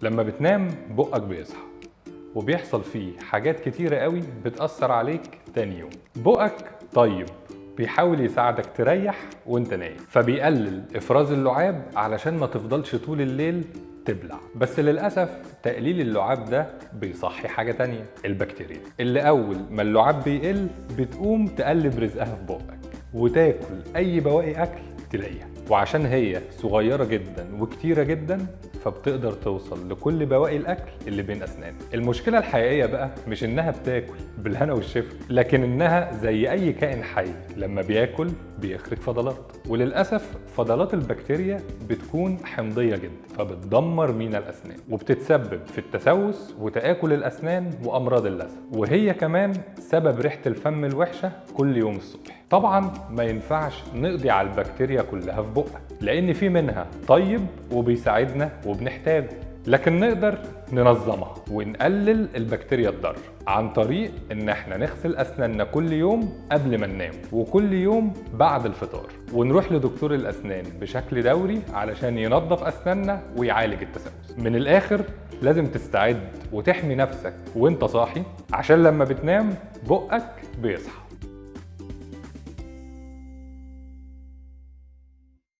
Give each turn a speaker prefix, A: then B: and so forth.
A: لما بتنام بقك بيصحى وبيحصل فيه حاجات كتيرة قوي بتأثر عليك تاني يوم. بقك طيب بيحاول يساعدك تريح وانت نايم، فبيقلل افراز اللعاب علشان ما تفضلش طول الليل تبلع. بس للأسف تقليل اللعاب ده بيصحي حاجة تانية، البكتيريا اللي أول ما اللعاب بيقل بتقوم تقلب رزقها في بقك وتاكل أي بواقي أكل تلاقيها. وعشان هي صغيرة جدا وكتيرة جدا فبتقدر توصل لكل بواقي الأكل اللي بين أسنانك. المشكلة الحقيقية بقى مش إنها بتاكل بالهنا والشفا، لكن إنها زي أي كائن حي لما بياكل بيخرج فضلات، وللأسف فضلات البكتيريا بتكون حمضية جدا فبتدمر مينا الأسنان وبتتسبب في التسوس وتآكل الأسنان وأمراض اللثة، وهي كمان سبب ريحة الفم الوحشة كل يوم الصبح. طبعا ما ينفعش نقضي على البكتيريا كلها في بقك لأن في منها طيب وبيساعدنا وبنحتاجه، لكن نقدر ننظمها ونقلل البكتيريا الضارة عن طريق ان احنا نغسل اسناننا كل يوم قبل ما ننام وكل يوم بعد الفطار، ونروح لدكتور الاسنان بشكل دوري علشان ينظف اسناننا ويعالج التسوس. من الاخر لازم تستعد وتحمي نفسك وانت صاحي عشان لما بتنام بقك بيصحى.